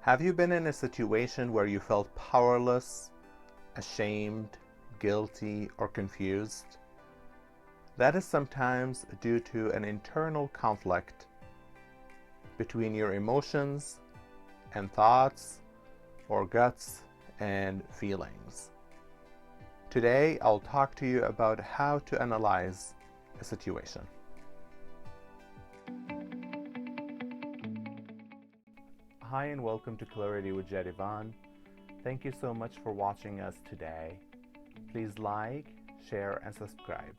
Have you been in a situation where you felt powerless, ashamed, guilty, or confused? That is sometimes due to an internal conflict between your emotions and thoughts, or guts and feelings. Today, I'll talk to you about how to analyze a situation. Hi and welcome to Clarity with Jadivan. Thank you so much for watching us today. Please like, share, and subscribe.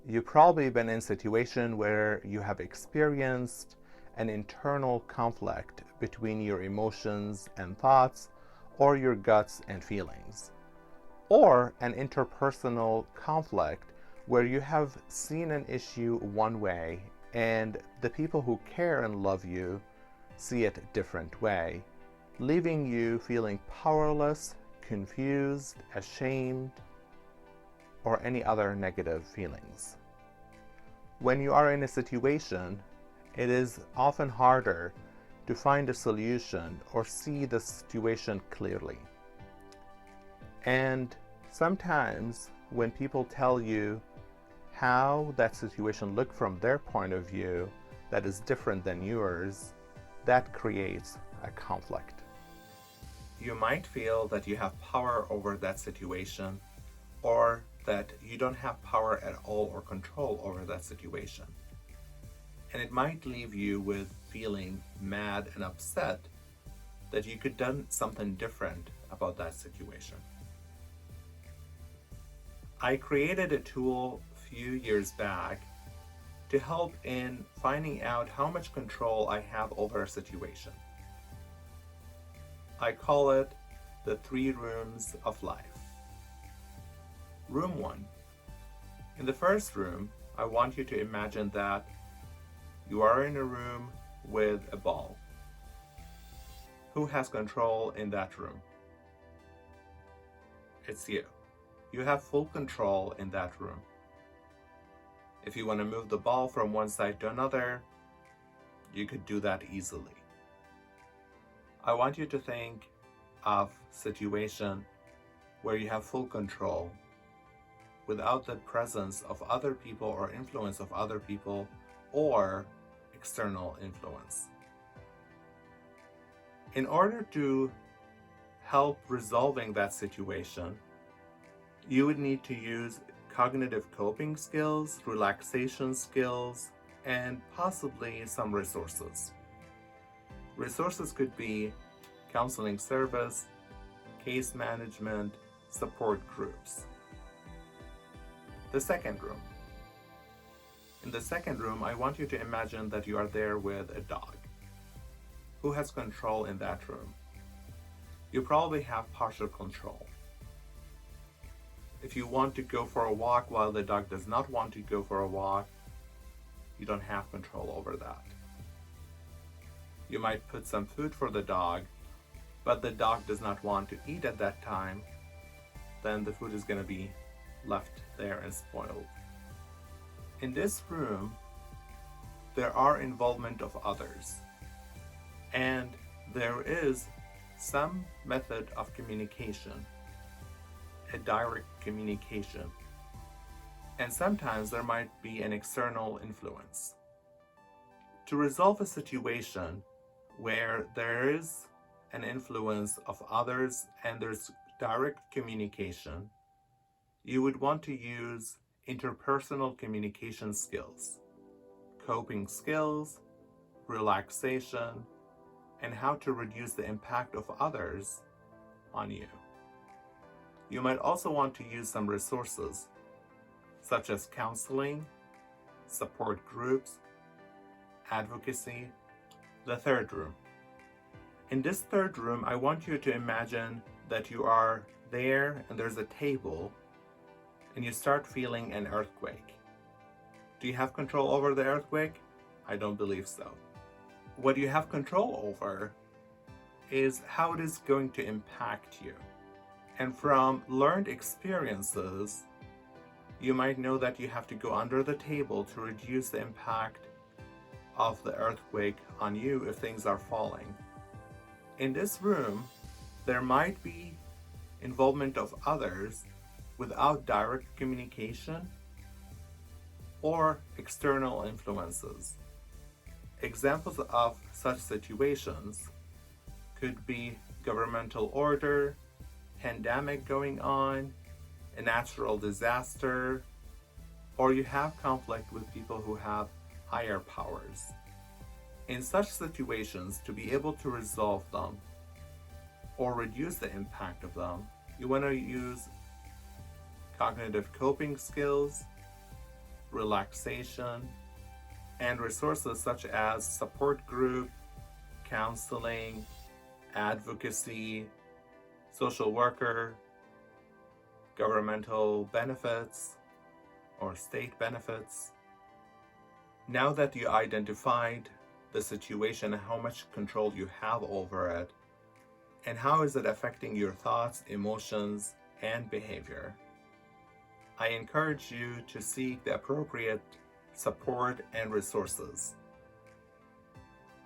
You've probably been in a situation where you have experienced an internal conflict between your emotions and thoughts, or your guts and feelings, or an interpersonal conflict where you have seen an issue one way and the people who care and love you see it a different way, leaving you feeling powerless, confused, ashamed, or any other negative feelings. When you are in a situation, it is often harder to find a solution or see the situation clearly. And sometimes when people tell you how that situation looked from their point of view that is different than yours, that creates a conflict. You might feel that you have power over that situation, or that you don't have power at all or control over that situation. And it might leave you with feeling mad and upset that you could have done something different about that situation. I created a tool a few years back to help in finding out how much control I have over a situation. I call it the 3 rooms of life. Room 1. In the first room, I want you to imagine that you are in a room with a ball. Who has control in that room? It's you. You have full control in that room. If you want to move the ball from one side to another, you could do that easily. I want you to think of a situation where you have full control without the presence of other people or influence of other people or external influence. In order to help resolving that situation, you would need to use cognitive coping skills, relaxation skills, and possibly some resources. Resources could be counseling service, case management, support groups. The second room. In the second room, I want you to imagine that you are there with a dog. Who has control in that room? You probably have partial control. If you want to go for a walk while the dog does not want to go for a walk, you don't have control over that. You might put some food for the dog, but the dog does not want to eat at that time, then the food is going to be left there and spoiled. In this room, there are involvement of others, and there is some method of communication, a direct communication, and sometimes there might be an external influence. To resolve a situation where there is an influence of others and there's direct communication, you would want to use interpersonal communication skills, coping skills, relaxation, and how to reduce the impact of others on you. You might also want to use some resources, such as counseling, support groups, advocacy. The third room. In this third room, I want you to imagine that you are there and there's a table and you start feeling an earthquake. Do you have control over the earthquake? I don't believe so. What you have control over is how it is going to impact you. And from learned experiences, you might know that you have to go under the table to reduce the impact of the earthquake on you if things are falling. In this room, there might be involvement of others without direct communication or external influences. Examples of such situations could be governmental order, pandemic going on, a natural disaster, or you have conflict with people who have higher powers. In such situations, to be able to resolve them or reduce the impact of them, you want to use cognitive coping skills, relaxation, and resources such as support group, counseling, advocacy, social worker, governmental benefits, or state benefits. Now that you identified the situation, how much control you have over it, and how is it affecting your thoughts, emotions, and behavior, I encourage you to seek the appropriate support and resources.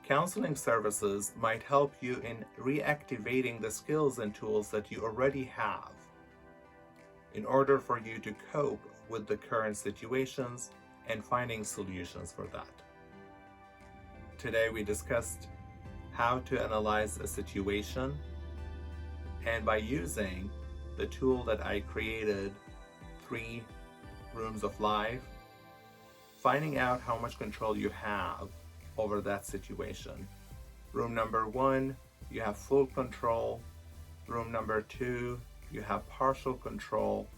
Counseling services might help you in reactivating the skills and tools that you already have in order for you to cope with the current situations and finding solutions for that. Today we discussed how to analyze a situation, and by using the tool that I created, 3 rooms of life, finding out how much control you have over that situation. Room number 1, you have full control. Room number 2, you have partial control.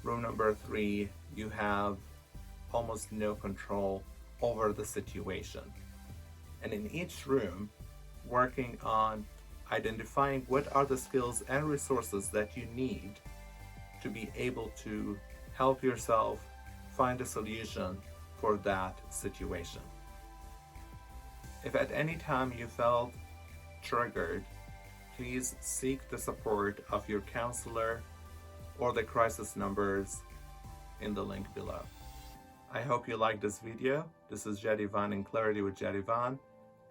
Room number 3, you have almost no control over the situation. And in each room, working on identifying what are the skills and resources that you need to be able to help yourself find a solution for that situation. If at any time you felt triggered, please seek the support of your counselor or the crisis numbers in the link below. I hope you liked this video. This is Jadivan in Clarity with Jadivan.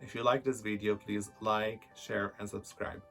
If you like this video, please like, share, and subscribe.